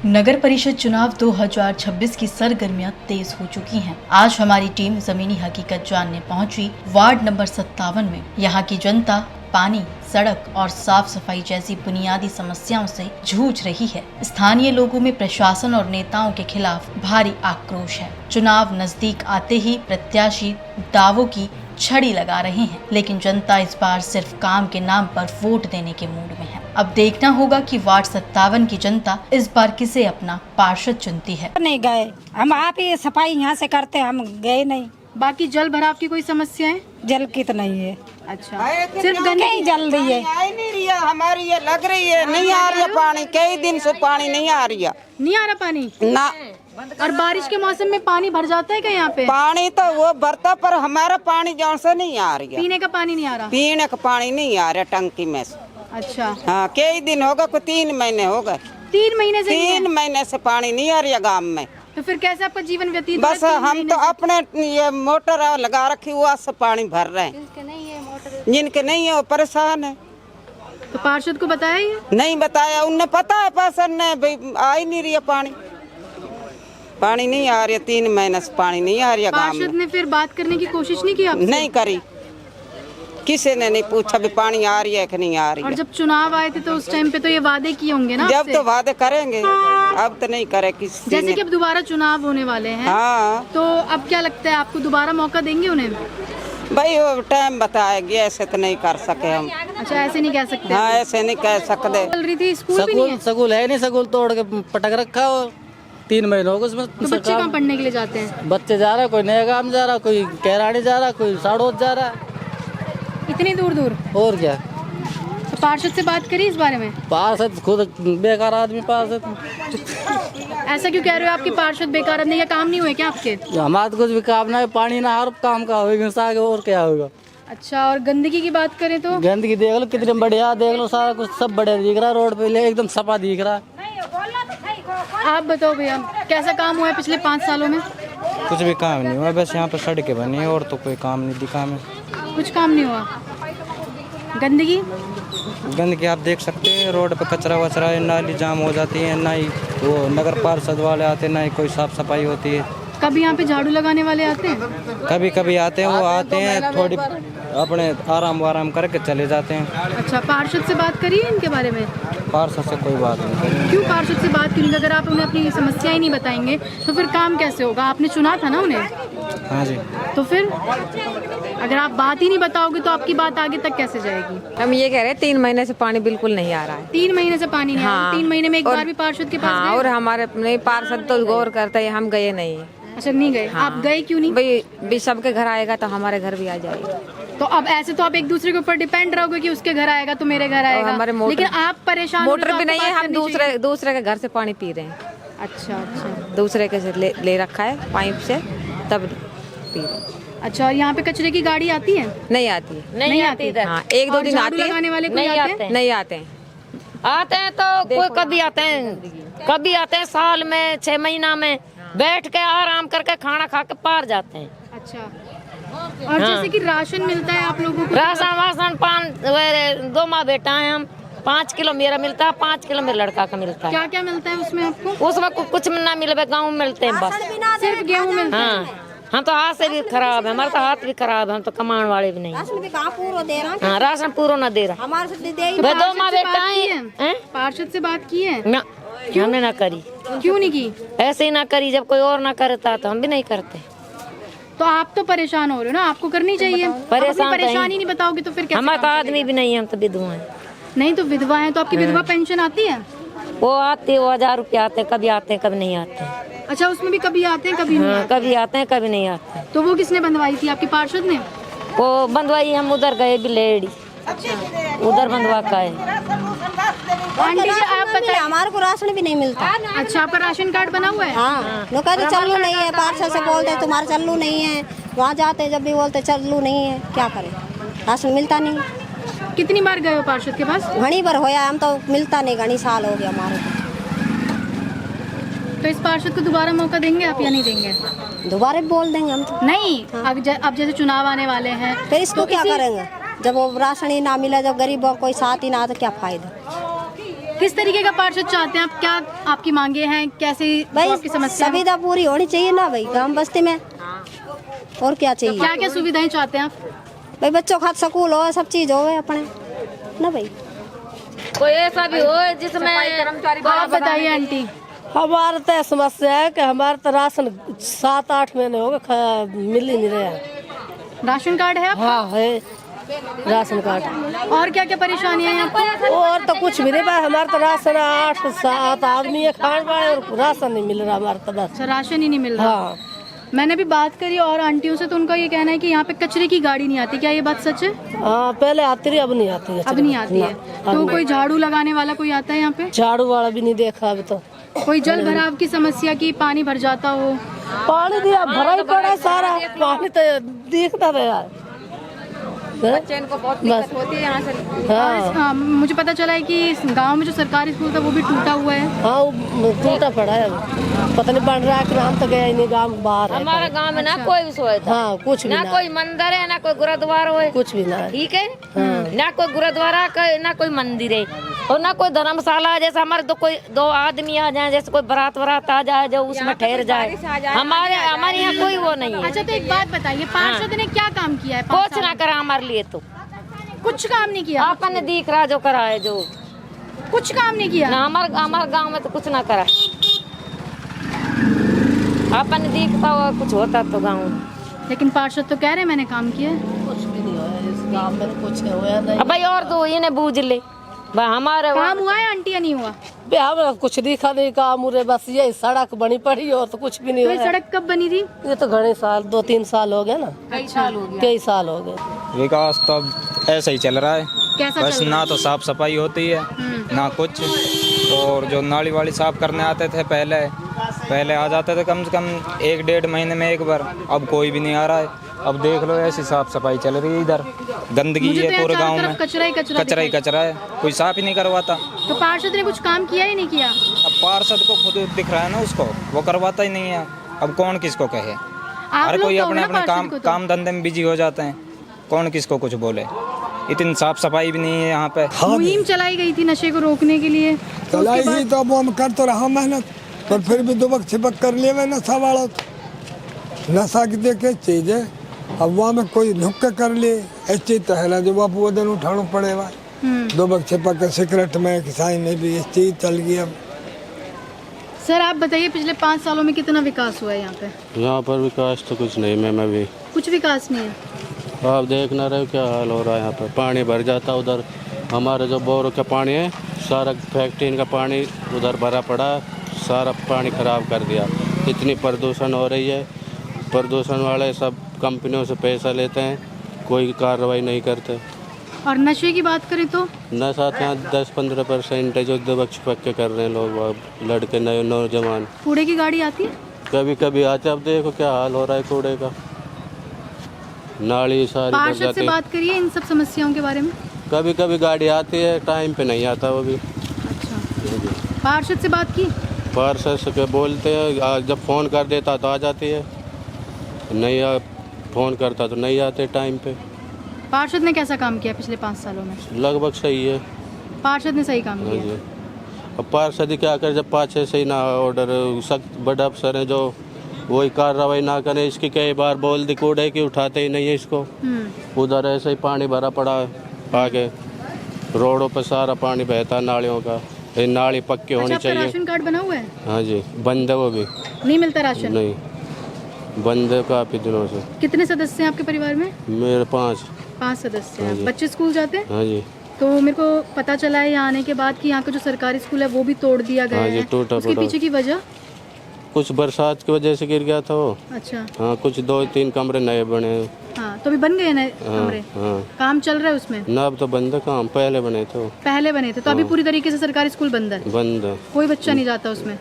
नगर परिषद चुनाव 2026 की सरगर्मियां तेज हो चुकी हैं। आज हमारी टीम जमीनी हकीकत जानने पहुंची वार्ड नंबर 57 में। यहाँ की जनता पानी, सड़क और साफ सफाई जैसी बुनियादी समस्याओं से जूझ रही है। स्थानीय लोगों में प्रशासन और नेताओं के खिलाफ भारी आक्रोश है। चुनाव नजदीक आते ही प्रत्याशी दावों की छड़ी लगा रहे हैं, लेकिन जनता इस बार सिर्फ काम के नाम पर वोट देने के मूड में है। अब देखना होगा कि वार्ड 57 की जनता इस बार किसे अपना पार्षद चुनती है। नहीं गए हम, आप ही सफाई यहाँ से करते, हम गए नहीं। बाकी जल भराव की कोई समस्या है? जल की तो नहीं है। अच्छा, सिर्फ गंदगी जल रही है। आई नहीं रही है, हमारी ये लग रही है, नहीं आ रही है पानी। कई दिन से पानी नहीं आ रही है। नहीं आ रहा पानी ना। और बारिश के मौसम में पानी भर जाता है क्या यहाँ पे? पानी तो वो भरता, पर हमारा पानी जौन से नहीं आ रही है। पीने का पानी नहीं आ रहा? पीने का पानी नहीं आ रहा टंकी में से। अच्छा, हाँ, कई दिन होगा, कोई 3 महीने हो गए। 3 महीने से? 3 महीने से पानी नहीं आ रही है गाँव में। तो फिर कैसे आपका जीवन व्यतीत? बस हम तो अपने ये मोटर लगा रखी, वो से पानी भर रहे हैं। जिनके नहीं है वो परेशान है। तो पार्षद को बताया ये? नहीं बताया, उन्हें पता है पार्षद ने, भाई आ ही नहीं रही है पानी। पानी नहीं आ रही है, 3 महीने से पानी नहीं आ रही है गाँव पार्षद में। ने फिर बात करने की कोशिश नहीं की आपसे? नहीं करी, किसी ने नहीं पूछा भी पानी आ रही है कि नहीं आ रही और है। जब चुनाव आए थे तो उस टाइम पे तो ये वादे किए होंगे ना जब आपसे? तो वादे करेंगे, अब तो नहीं करे किसी जैसे ने। कि अब दोबारा चुनाव होने वाले हैं, हाँ तो अब क्या लगता है आपको दोबारा मौका देंगे उन्हें? भाई वो टाइम बताएगी, ऐसे तो नहीं कर सके हम। अच्छा, ऐसे नहीं कह सकते? हाँ, ऐसे नहीं कह सकते। चल रही थी, स्कूल भी नहीं है? स्कूल है नहीं, स्कूल तोड़ के पटक रखा हो। 3 महीने हो गए उसमें। तो बच्चे कहाँ पढ़ने के लिए जाते हैं? बच्चे जा रहे हैं, कोई नया गांव जा रहा है, कोई कैराड़ी जा रहा है, कोई साड़ोद जा रहा है। इतनी दूर दूर? और क्या। तो पार्षद से बात करी इस बारे में? पार्षद खुद बेकार आदमी पार्षद। ऐसा क्यों कह रहे हो? आपके पार्षद बेकार आदमी, का काम नहीं हुए क्या आपके? हमारे तो कुछ भी काम ना है, पानी ना हर काम का होगा, आगे और क्या होगा। अच्छा, और गंदगी की बात करें तो? गंदगी देख लो कितने बढ़िया, देख लो सारा कुछ सब बढ़िया दिख रहा है, रोड पे एकदम सफा दिख रहा है। आप बताओ भैया, कैसा काम हुआ है पिछले 5 सालों में? कुछ भी काम नहीं हुआ, बस यहाँ पे सड़कें बनी है और तो कोई काम नहीं दिखा हमें। कुछ काम नहीं हुआ? गंदगी? गंदगी आप देख सकते हैं, रोड पे कचरा वचरा है, नाली जाम हो जाती है, ना ही वो नगर पार्षद वाले आते, ना ही कोई साफ सफाई होती है। कभी यहाँ पे झाड़ू लगाने वाले आते हैं? कभी कभी आते हैं, वो आते हैं थोड़ी अपने आराम वाराम करके चले जाते हैं। अच्छा, पार्षद से बात करी है इनके बारे में? पार्षद से कोई बात नहीं करी। क्यों पार्षद से बात करेंगे? अगर आप उन्हें अपनी समस्या ही नहीं बताएंगे तो फिर काम कैसे होगा? आपने चुना था ना उन्हें? हाँ जी। तो फिर अगर आप बात ही नहीं बताओगे तो आपकी बात आगे तक कैसे जाएगी? हम ये कह रहे हैं 3 महीने से पानी बिल्कुल नहीं आ रहा है। 3 महीने से पानी नहीं आ रहा? 3 महीने में एक बार भी पार्षद के पास हाँ, गए? और हमारे नहीं पार्षद तो गौर करते हैं, हम गए नहीं। अच्छा, नहीं गए? हाँ। आप गए क्यों नहीं? भाई सबके घर आएगा तो हमारे घर भी आ जाएगा। तो अब ऐसे तो आप एक दूसरे के ऊपर डिपेंड रहोगे कि उसके घर आएगा तो मेरे घर आएगा। हमारे मोटर, लेकिन आप परेशान हो रहे मोटर तो भी नहीं आपको है, बात हम करनी दूसरे के घर से पानी पी रहे हैं। अच्छा अच्छा दूसरे के से ले रखा है पाइप से, तब पी रहे हैं। अच्छा, और यहाँ पे कचरे की गाड़ी आती है? नहीं आती है। नहीं आती इधर? हाँ, 1-2 दिन आती है। लगाने वाले कोई आते हैं? नहीं आते हैं। आते हैं तो कोई कभी आते हैं साल में 6 महीना में, बैठ के आराम करके खाना खा के पार जाते हैं। अच्छा, और जैसे कि राशन मिलता है आप लोगों को? राशन वासन 2 माह बेटा है हम, 5 किलो मेरा मिलता है, 5 किलो मेरे लड़का का मिलता है। क्या क्या मिलता है उसमें आपको? उसमें कुछ ना मिले, गाँव में मिलते हैं बस। सिर्फ गेहूँ मिलता है? हाँ, हम तो हाथ से भी खराब है, हमारा तो हाथ भी खराब है, हम तो कमाने वाले भी नहीं। हाँ, राशन पूरा ना दे रहा। तो 2 माह बेटा है। पार्षद से बात की है? ना, हमने ना करी। क्यों नहीं की? ऐसे ही ना करी, जब कोई और ना करता तो हम भी नहीं करते। तो आप तो परेशान हो रहे हो ना, आपको करनी चाहिए। परेशानी नहीं बताओगे तो फिर कैसे? हमारे तो आदमी भी नहीं है, हम तो विधवा हैं। नहीं तो विधवा है तो आपकी विधवा पेंशन आती है? वो आते हैं, वो 1000 रुपया आते हैं, कभी आते हैं कभी नहीं आते हैं। अच्छा, उसमें भी कभी आते हैं कभी नहीं हाँ, आते? कभी आते हैं कभी नहीं आते हैं। तो वो किसने बंधवाई थी? आपकी पार्षद ने? वो बंधवाई, हम उधर गए बिलेड़ी, उधर बंधवा का है। आंटी जी, आप बताइए। हमारे को राशन भी नहीं मिलता। अच्छा, आपका राशन कार्ड बना हुआ है? हाँ, लोग कहते चल्लू नहीं है, पार्षद से बोलते हैं तुम्हारे चल्लू नहीं है, वहाँ जाते हैं जब भी बोलते चल्लू नहीं है, क्या करें, राशन मिलता नहीं। कितनी बार गए हो पार्षद के पास? घनी बार होया, हम तो मिलता नहीं, घनी साल हो गया हमारे को। तो इस पार्षद को दोबारा मौका देंगे आप या नहीं देंगे? दोबारा भी बोल देंगे हम तो। नहीं, अब जैसे चुनाव आने वाले हैं फिर इसको क्या करेंगे? जब वो राशन ही ना मिला, जब गरीबों को कोई साथ ही ना, तो क्या फायदा? किस तरीके का पार्षद चाहते हैं आप? क्या आपकी मांगे हैं? कैसे भाई आपकी समस्या है? सुविधा पूरी होनी चाहिए ना भाई गांव बस्ती में, और क्या चाहिए? क्या क्या सुविधाएं चाहते हैं आप? भाई बच्चों का स्कूल हो, सब चीज हो अपने ना भाई। कोई ऐसा भी हो जिसमें आप बताइए आंटी। हमारा तो समस्या है कि हमारा तो राशन 7-8 महीने हो गए मिल ही नहीं रहा है। राशन कार्ड है आप? हाँ है राशन कार्ड। और क्या क्या परेशानियां हैं आपको? और तो कुछ भी नहीं पाया, हमारा तो राशन 8-7 आदमी है खाने वाले और राशन नहीं मिल रहा हमारा तो बस। अच्छा, राशन ही नहीं मिल रहा। हाँ मैंने भी बात करी और आंटियों से, तो उनका ये कहना है कि यहाँ पे कचरे की गाड़ी नहीं आती। क्या ये बात सच है? हाँ पहले आती रही, अब नहीं आती है। अब नहीं आती है। ना, तो कोई झाड़ू लगाने वाला कोई आता है यहाँ पे? झाड़ू वाला भी नहीं देखा अभी तो। कोई जल भराव की समस्या की, पानी भर जाता हो? पानी दिया भरा ही पड़ा है सारा, पानी तो दिखता रहा है। बच्चे इनको बहुत दिक्कत होती है यहाँ से। हाँ हाँ, मुझे पता चला है कि इस गांव में जो सरकारी स्कूल था वो भी टूटा हुआ है। हाँ वो टूटा पड़ा है, पता नहीं बन रहा है कि हम तो गया ही नहीं, गाँव बाहर है। हमारे गांव में ना कोई भी सुविधा, हाँ कुछ भी ना ना, कोई मंदिर है, ना कोई गुरुद्वारा है, कुछ भी ना है। ठीक है। ना कोई गुरुद्वारा ना कोई मंदिर है, और ना कोई धर्मशाला। जैसे हमारे दो आदमी आ जाए, जैसे कोई बारात आ जाए जो उसमें ठहर जाए, हमारे यहाँ कोई वो नहीं है। अच्छा, तो एक बात बताइए, पार्षद ने क्या काम किया है? कुछ ना करा हमारे लिए, तो कुछ काम नहीं किया। आपने दिख रहा जो करा है, जो कुछ काम नहीं किया। ना हमारे गांव में तो कुछ ना करा। आपने दिखता हुआ कुछ होता तो गांव में। लेकिन पार्षद तो कह रहे हैं मैंने काम किया है। कुछ भी नहीं हुआ है इस गाँव में, तो कुछ हुआ नहीं। अब भाई और तो इन्हें बूझ ले भाई, हमारे काम हुआ है आंटी या नहीं हुआ? हमें कुछ दिखा नहीं काम उरे, बस ये सड़क बनी पड़ी और तो कुछ भी नहीं तो ये हुआ। सड़क कब बनी थी? ये तो घने साल 2-3 साल हो गए ना, कई साल हो गए। विकास तो अब ऐसा ही चल रहा है, कैसा बस चल रहा ना तो साफ सफाई होती है ना कुछ। और जो नाली वाली साफ करने आते थे पहले आ जाते थे कम से कम 1-1.5 महीने में एक बार, अब कोई भी नहीं आ रहा है। अब देख लो ऐसी साफ सफाई चल रही है, इधर गंदगी मुझे तो है यहाँ पूरे चारों गांव तरफ में, कचरा ही कचरा ही कचरा है, कोई साफ ही नहीं करवाता। तो पार्षद ने कुछ काम किया ही नहीं किया? अब पार्षद को खुद दिख रहा है ना, उसको वो करवाता ही नहीं है। अब कौन किसको कहे, आप हर लोग कोई कहो अपने ना अपने पार्षद को तो। काम धंधे में बिजी हो जाते हैं, कौन किसको कुछ बोले। इतनी साफ सफाई भी नहीं है यहाँ पे। मुहिम चलाई गई थी नशे को रोकने के लिए, तो चलाई उसके ही बाद तो अब हम कर तो रहा मेहनत, पर फिर भी दुबक छिपक कर लिए मैं नशा वाला नशा की देखे चीज है। अब वहाँ में कोई नुक्के कर लिए ऐसी तो है ना, जो बापू वजन उठाना पड़ेगा। दुबक छिपक के सिगरेट में किसाई में भी इस चीज चल गई। अब सर आप बताइए, पिछले 5 सालों में कितना विकास हुआ है यहाँ पे? यहाँ पर विकास तो कुछ नहीं, मैम अभी कुछ विकास नहीं है। आप देख ना रहे हो क्या हाल हो रहा है। यहाँ पर पानी भर जाता, उधर हमारे जो बोर का पानी है सारा फैक्ट्री का पानी उधर भरा पड़ा, सारा पानी खराब कर दिया। इतनी प्रदूषण हो रही है, प्रदूषण वाले सब कंपनियों से पैसा लेते हैं, कोई कार्रवाई नहीं करते। और नशे की बात करें तो नशा यहाँ 10-15% जो दबक छिपक के कर रहे हैं लोग, लड़के नए नौजवान। कूड़े की गाड़ी आती है? कभी कभी आते, अब देखो क्या हाल हो रहा है कूड़े का, नाली सारी भर पार्षद जाती से है। बात करिए इन सब समस्याओं के बारे में। कभी कभी गाड़ी आती है, टाइम पे नहीं आता वो भी। अच्छा, पार्षद से बात की? पार्षद से बोलते हैं, जब फ़ोन कर देता तो आ जाती है, नहीं फ़ोन करता तो नहीं आते टाइम पे। पार्षद ने कैसा काम किया पिछले 5 सालों में? लगभग सही है। पार्षद ने सही काम हाँ किया। जी। अब पार्षद ही क्या करे, जब 5-6 सही ना ऑर्डर सख्त बड़े अफसर हैं जो वही कार्रवाई ना करें। इसकी कई बार बोल दी कूड़े की, उठाते ही नहीं है इसको। उधर ऐसे ही पानी भरा पड़ा है, आगे रोडों पर सारा पानी बहता नालियों का। ये नाली पक्की होनी आपका चाहिए। राशन कार्ड बना हुआ है? हाँ जी, बंद है वो भी। नहीं मिलता राशन? नहीं, बंद है काफ़ी दिनों से। कितने सदस्य हैं आपके परिवार में? मेरे 5 सदस्य हाँ हैं। जी। बच्चे स्कूल जाते हैं? हाँ जी। तो मेरे को पता चला है यहाँ आने के बाद कि यहाँ का जो सरकारी स्कूल है वो भी तोड़ दिया गया हाँ जी, है। टूटा उसके फूटा। पीछे की वजह? कुछ बरसात की वजह से गिर गया था वो। अच्छा, हाँ, कुछ 2-3 कमरे नए बने हैं। हाँ, तो अभी बन गए नए हाँ कमरे? हाँ। काम चल रहा है उसमें? ना अब तो बंद है काम, पहले बने थे वो। पहले बने थे, तो अभी पूरी तरीके से सरकारी स्कूल बंद है? बंद है। कोई बच्चा नहीं जाता उसमें?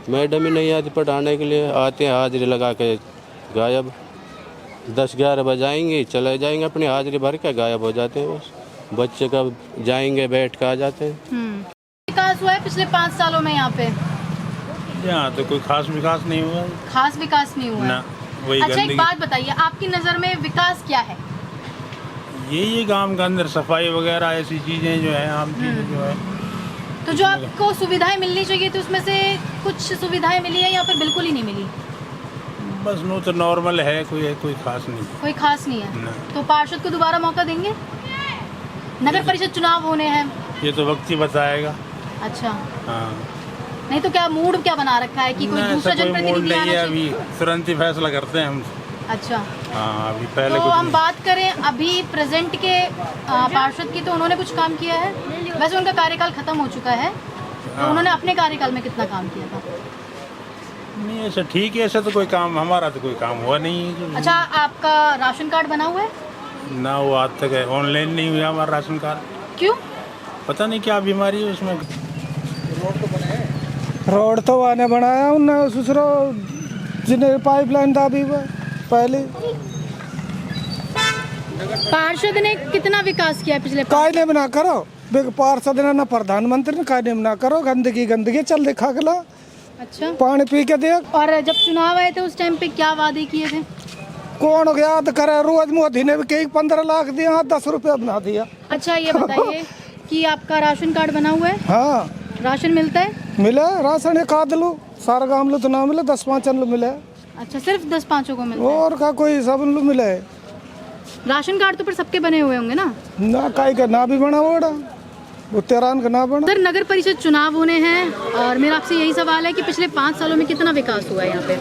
मैडम ही नहीं आती पढ़ाने के लिए, आते हैं हाजिरी लगा के गायब। 10-11 बजाएंगे, चले जाएंगे, अपनी हाजिरी भर के गायब हो जाते हैं बस। बच्चे कब जाएंगे, बैठ के आ जाते हैं। विकास हुआ है पिछले 5 सालों में यहाँ पे? यहाँ तो कोई खास विकास नहीं हुआ है। खास विकास नहीं हुआ है। ना, वही अच्छा, एक गंदगी। बात बताइए, आपकी नज़र में विकास क्या है? ये गांव के अंदर सफाई वगैरह ऐसी चीजें जो है, आम चीजें जो है। तो जो आपको सुविधाएं मिलनी चाहिए थी उसमें से कुछ सुविधाएं मिली है या फिर बिल्कुल ही नहीं मिली? बस नो तो नॉर्मल है, कोई खास नहीं। कोई खास नहीं है। ना। तो पार्षद को दोबारा मौका देंगे? नगर परिषद चुनाव होने हैं। ये तो वक्त ही बताएगा। अच्छा, हाँ, नहीं तो क्या मूड क्या बना रखा है कि कोई ना, दूसरा ऐसा कोई मूड जनप्रतिनिधि नहीं आना है, चाहिए? अभी तुरंत ही फैसला करते हैं हम। अच्छा, हाँ, अभी पहले तो कुछ हम नहीं। बात करें अभी प्रेजेंट के पार्षद की, तो उन्होंने कुछ काम किया है? वैसे उनका कार्यकाल खत्म हो चुका है, तो उन्होंने अपने कार्यकाल में कितना काम किया था? नहीं, ऐसा ठीक है, ऐसा तो कोई काम हमारा तो कोई काम हुआ नहीं है। अच्छा, आपका राशन कार्ड बना हुआ है? ना, वो आज तक है, ऑनलाइन नहीं हुआ हमारा राशन कार्ड। क्यों? पता नहीं क्या बीमारी है उसमें। रोड तो आने बनाया उन्हें ससुरो जिन्हें पाइपलाइन दाबी हुआ पहले। पार्षद ने कितना विकास किया पिछले काय ने बना करो पार्षद ने ना प्रधानमंत्री ने काय ने बना करो, गंदगी चल दिखा गला। अच्छा, पानी पी के देख। और जब चुनाव आए थे उस टाइम पे क्या वादे किए थे? कौन याद करे, रोज मोदी ने भी कई 15 लाख दिया, 10 रुपया बना दिया। अच्छा, ये बताइए कि आपका राशन कार्ड बना हुआ है? हाँ, राशन मिलता है? मिले राशन एक आध लो, सारा गाँव लो तो ना मिले, 10-5 लो मिले। अच्छा, सिर्फ 10-5 को मिलता है? और का कोई सब लो मिले। राशन कार्ड तो पर सबके बने हुए होंगे ना? ना काय का ना भी बना हुआ, वो तेरान का ना बना। सर, नगर परिषद चुनाव होने हैं और मेरा आपसे यही सवाल है कि पिछले 5 सालों में कितना विकास हुआ है यहाँ पे?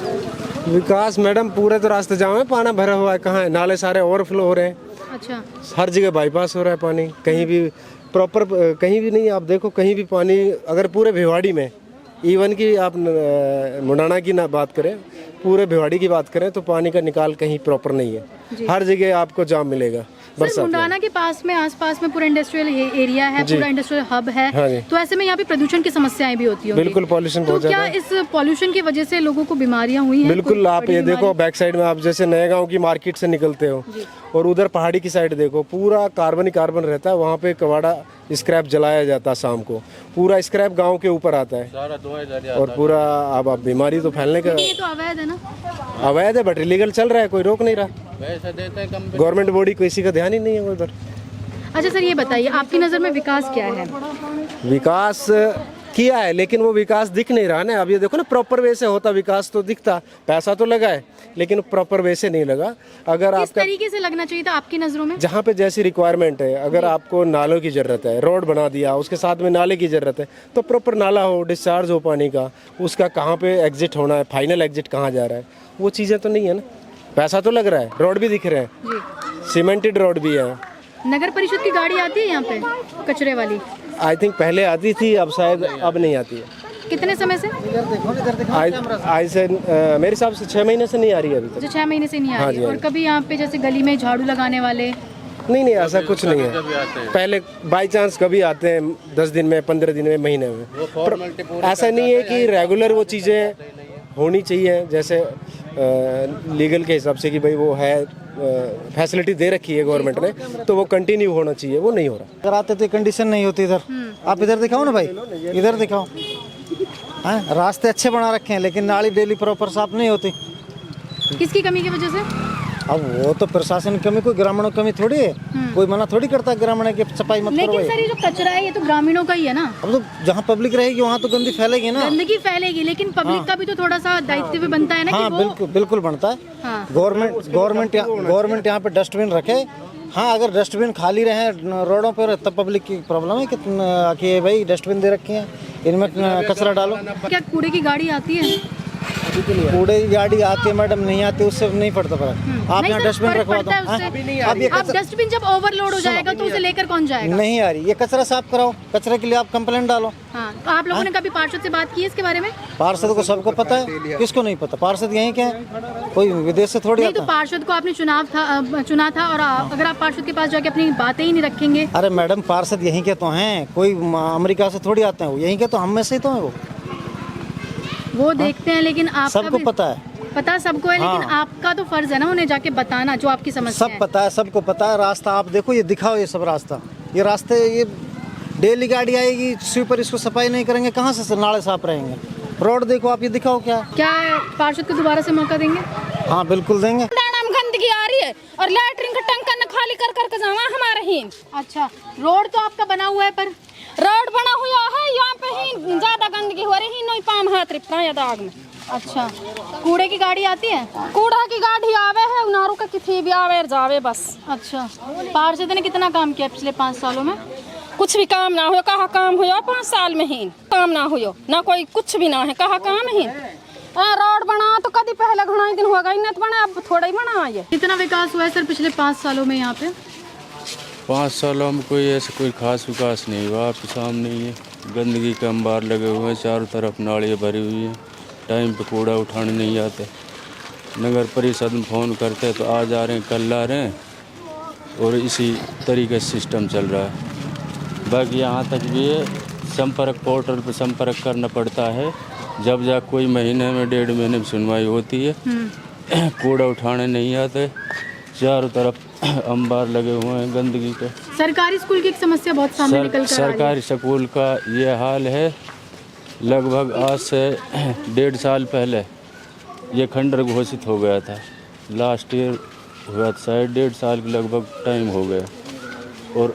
विकास मैडम पूरे तो रास्ते जाम है, पानी भरा हुआ है, कहाँ है, नाले सारे ओवरफ्लो हो रहे हैं। अच्छा, हर जगह बाईपास हो रहा है पानी, कहीं भी प्रॉपर कहीं भी नहीं। आप देखो कहीं भी पानी, अगर पूरे भिवाड़ी में, इवन की आप मुंडाना की ना बात करें, पूरे भिवाड़ी की बात करें तो पानी का निकाल कहीं प्रॉपर नहीं है। हर जगह आपको जाम मिलेगा। सर, मुंडाना के पास में आसपास में पूरा इंडस्ट्रियल एरिया है, पूरा इंडस्ट्रियल हब है। हाँ जी। तो ऐसे में यहाँ पे प्रदूषण की समस्याएं भी होती होंगी। बिल्कुल, पॉल्यूशन तो बहुत क्या ज्यादा है। इस पॉल्यूशन की वजह से लोगों को बीमारियां हुई हैं? बिल्कुल, आप ये देखो बैक साइड में, आप जैसे नए गांव की मार्केट से निकलते हो और उधर पहाड़ी की साइड देखो, पूरा कार्बन ही कार्बन रहता है। वहाँ पे कबाड़ा स्क्रैप जलाया जाता है शाम को, पूरा स्क्रैप गांव के ऊपर आता है और पूरा अब बीमारी तो फैलने का। ये तो अवैध है ना? अवैध है बट इलीगल चल रहा है, कोई रोक नहीं रहा। गवर्नमेंट बॉडी किसी का ध्यान ही नहीं है उधर। अच्छा सर, ये बताइए आपकी नज़र में विकास क्या है? विकास किया है लेकिन वो विकास दिख नहीं रहा ना। अब ये देखो ना, प्रॉपर वे से होता विकास तो दिखता, पैसा तो लगा है लेकिन प्रॉपर वे से नहीं लगा। अगर किस आपका तरीके से लगना चाहिए था आपकी नज़रों में? जहाँ पे जैसी रिक्वायरमेंट है, अगर आपको नालों की ज़रूरत है, रोड बना दिया, उसके साथ में नाले की ज़रूरत है, तो प्रॉपर नाला हो, डिस्चार्ज हो पानी का, उसका कहाँ पे एग्जिट होना है, फाइनल एग्जिट कहाँ जा रहा है, वो चीज़ें तो नहीं है ना। पैसा तो लग रहा है, रोड भी दिख रहे हैं, सीमेंटेड रोड भी है। नगर परिषद की गाड़ी आती है यहाँ पे कचरे वाली? आई थिंक पहले आती थी, अब शायद अब नहीं आती है। कितने समय से? आई से मेरे हिसाब से 6 महीने से नहीं आ रही है अभी तक। 6 महीने से नहीं आ रही है। और कभी यहाँ पे जैसे गली में झाड़ू लगाने वाले? नहीं, ऐसा कुछ नहीं है। पहले बाई चांस कभी आते हैं, 10 दिन में, 15 दिन में, महीने में। ऐसा नहीं है कि रेगुलर वो चीज़ें होनी चाहिए, जैसे लीगल के हिसाब से कि भाई वो है, फैसिलिटी दे रखी है गवर्नमेंट ने, तो वो कंटिन्यू होना चाहिए, वो नहीं हो रहा। अगर आते तो कंडीशन नहीं होती इधर। आप इधर दिखाओ ना भाई, इधर दिखाओ। रास्ते अच्छे बना रखे हैं लेकिन नाली डेली प्रॉपर साफ नहीं होती। किसकी कमी की वजह से? अब वो तो प्रशासन की कमी, कोई ग्रामीणों की कमी थोड़ी है। कोई मना थोड़ी करता है ग्रामीण की सफाई मत करो। लेकिन सर, ये जो कचरा है ये तो ग्रामीणों का ही है ना। अब तो जहाँ पब्लिक रहेगी वहाँ तो गंदगी फैलेगी ना। गंदगी फैलेगी, लेकिन पब्लिक का भी तो थोड़ा सा दायित्व भी बनता है ना। हाँ, बिल्कुल बनता है। गवर्नमेंट यहाँ पे डस्टबिन रखे। हाँ, अगर डस्टबिन खाली रहे रोडों पर तब पब्लिक की प्रॉब्लम है कि भाई डस्टबिन दे रखे हैं, इनमें कचरा डालो। क्या कूड़े की गाड़ी आती है? कूड़े की गाड़ी आती है मैडम, नहीं आती, उससे नहीं पड़ता फर्क। आप यहाँ डस्टबिन रखवा दो। अब डस्टबिन जब ओवरलोड हो जाएगा तो उसे लेकर कौन जाएगा? नहीं आ रही, ये कचरा साफ कराओ, कचरे के लिए आप कंप्लेंट डालो। हाँ, तो आप लोगों ने कभी पार्षद से बात की है इसके बारे में? पार्षद को सबको पता है, किसको नहीं पता? पार्षद यहीं के हैं, कोई विदेश से थोड़ी नहीं। तो पार्षद को आपने चुना था और अगर आप पार्षद के पास जाके अपनी बातें ही नहीं रखेंगे? अरे मैडम, पार्षद यहीं के तो हैं, कोई अमेरिका से थोड़ी आते हैं, वो यहीं के तो हम में से ही तो है। वो देखते हैं, लेकिन आप सबको पता है। पता सबको है, लेकिन आपका तो फर्ज है ना उन्हें जाके बताना जो आपकी समस्या है। सब पता है, सबको पता है। रास्ता आप देखो, ये दिखाओ, ये सब रास्ता, ये रास्ते, ये डेली गाड़ी आएगी, स्वीपर इसको सफाई नहीं करेंगे, कहाँ से नाले साफ रहेंगे? रोड देखो आप, ये दिखाओ। क्या पार्षद को दोबारा से मौका देंगे? हाँ, बिल्कुल देंगे। गंदगी आ रही है और लैटरिन का टंका न खाली कर जावा हमारा ही। अच्छा, रोड तो आपका बना हुआ है पर रोड बना हुआ है, यहाँ पे ही ज्यादा गंदगी हो रही है, नहीं पाम हाथ रिपता है दाग में। अच्छा, कूड़े की गाड़ी आती है? कूड़ा की गाड़ी आवे है, उनारू का किसी भी आवे जावे बस। अच्छा, पार्षद ने कितना काम किया पिछले 5 सालों में? कुछ भी काम ना हो, कहा काम हुआ 5 साल में ही काम ना हुआ, ना कोई कुछ भी ना है, कहा काम ही। रोड बना तो कभी पहले घना दिन होगा, इन्हें तो बना, अब थोड़ा ही बना है। कितना विकास हुआ है सर पिछले 5 सालों में यहाँ पे? 5 सालों में कोई ऐसा कोई खास विकास नहीं हुआ। आपके सामने ही है, गंदगी के अंबार लगे हुए हैं, चारों तरफ नालियाँ भरी हुई हैं, टाइम पे कूड़ा उठाने नहीं आते। नगर परिषद में फ़ोन करते तो आज आ रहे हैं, कल आ रहे हैं, और इसी तरीके से सिस्टम चल रहा है। बाकी यहाँ तक भी है, संपर्क पोर्टल पर संपर्क करना पड़ता है, जब जा कोई महीने में 1.5 महीने में सुनवाई होती है। कूड़ा उठाने नहीं आते, चारों तरफ अंबार लगे हुए हैं गंदगी के। सरकारी स्कूल की एक समस्या बहुत सामने निकल कर आ रही है। सरकारी स्कूल का ये हाल है, लगभग आज से 1.5 साल पहले ये खंडर घोषित हो गया था। लास्ट ईयर हुआ था शायद, 1.5 साल के लगभग टाइम हो गया, और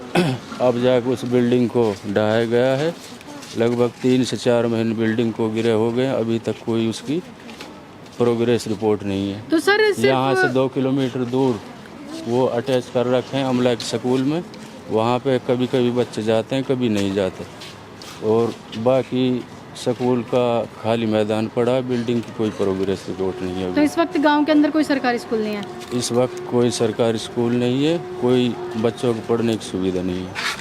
अब जाकर उस बिल्डिंग को ढहाया गया है। लगभग 3 से 4 महीने बिल्डिंग को गिरे हो गए, अभी तक कोई उसकी प्रोग्रेस रिपोर्ट नहीं है। तो सर यहाँ से 2 किलोमीटर दूर वो अटैच कर रखे हैं अमला के स्कूल में, वहाँ पे कभी कभी बच्चे जाते हैं, कभी नहीं जाते, और बाकी स्कूल का खाली मैदान पड़ा है, बिल्डिंग की कोई प्रोग्रेस रिपोर्ट नहीं है। तो इस वक्त गांव के अंदर कोई सरकारी स्कूल नहीं है? इस वक्त कोई सरकारी स्कूल नहीं है, कोई बच्चों को पढ़ने की सुविधा नहीं है।